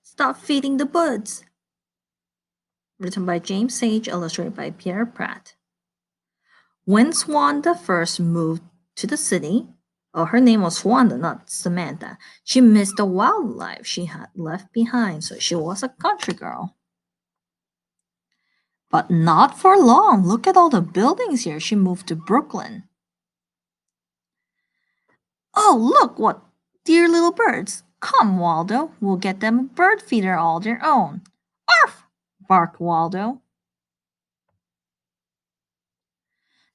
Stop feeding the birds. Written by James Sage, illustrated by Pierre Pratt. When Swanda first moved to the city, her name was Swanda, not Samantha, she missed the wildlife she had left behind, so she was a country girl. But not for long. Look at all the buildings here. She moved to Brooklyn. Oh, look, what dear little birds. Come, Waldo, we'll get them a bird feeder all their own. Arf! Barked Waldo.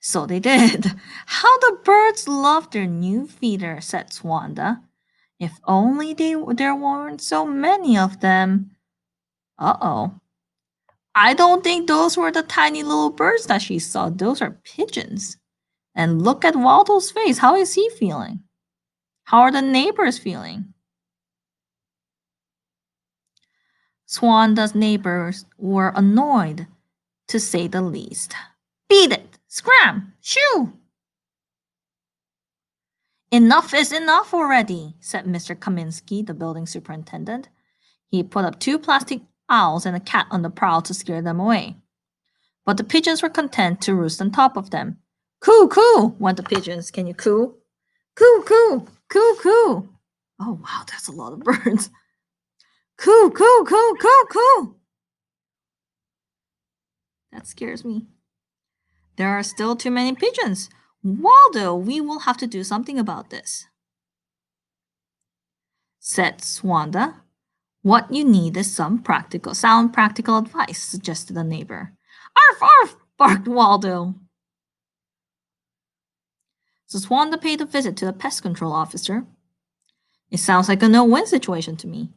So they did. How the birds loved their new feeder, said Swanda. If only there weren't so many of them. Uh-oh. I don't think those were the tiny little birds that she saw. Those are pigeons. And look at Waldo's face. How is he feeling? How are the neighbors feeling? Swanda's neighbors were annoyed, to say the least. Beat it! Scram! Shoo! Enough is enough already, said Mr. Kaminsky, the building superintendent. He put up 2 plastic owls and a cat on the prowl to scare them away. But the pigeons were content to roost on top of them. Coo, coo, went the pigeons. Can you coo? Coo, coo, coo, coo. Oh, wow, that's a lot of birds. Coo, coo, coo, coo, coo. That scares me. There are still too many pigeons. Waldo, we will have to do something about this, said Swanda. What you need is some sound practical advice, suggested a neighbor. Arf, arf, barked Waldo. So Swanda paid a visit to the pest control officer. It sounds like a no-win situation to me,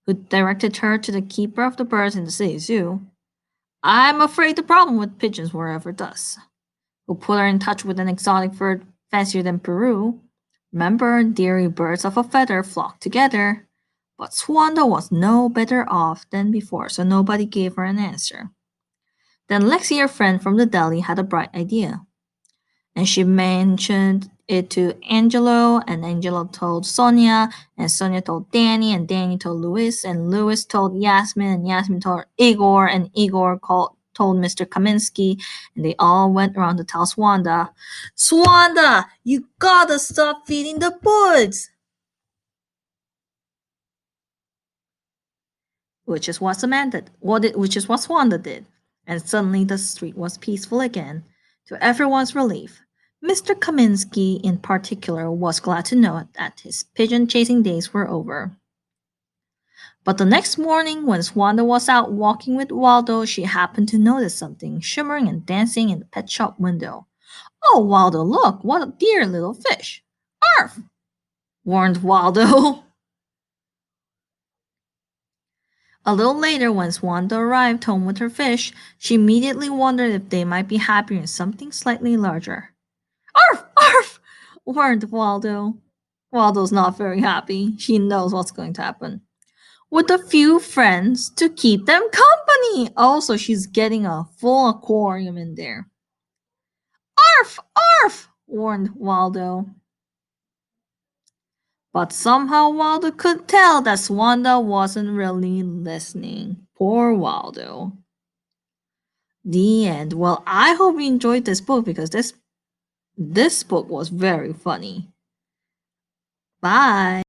who directed her to the keeper of the birds in the city zoo. I'm afraid the problem with pigeons wherever does. Who put her in touch with an exotic bird fancier than Peru. Remember, dearie birds of a feather flock together. But Swanda was no better off than before, so nobody gave her an answer. Then Lexi, her friend from the deli, had a bright idea. And she mentioned it to Angelo, and Angelo told Sonia, and Sonia told Danny, and Danny told Louis, and Louis told Yasmin, and Yasmin told Igor, and Igor told Mr. Kaminsky, and they all went around to tell Swanda, Swanda, you gotta stop feeding the birds! Which is what Swanda did, and suddenly the street was peaceful again, to everyone's relief. Mr. Kaminsky, in particular, was glad to know that his pigeon-chasing days were over. But the next morning, when Swanda was out walking with Waldo, she happened to notice something shimmering and dancing in the pet shop window. Oh, Waldo, look, what a dear little fish. Arf! Warned Waldo. A little later, when Swanda arrived home with her fish, she immediately wondered if they might be happier in something slightly larger. Arf! Arf! Warned Waldo. Waldo's not very happy. She knows what's going to happen. With a few friends to keep them company. Also, she's getting a full aquarium in there. Arf! Arf! Warned Waldo. But somehow Waldo could tell that Swanda wasn't really listening. Poor Waldo. The end. Well, I hope you enjoyed this book because this book was very funny. Bye.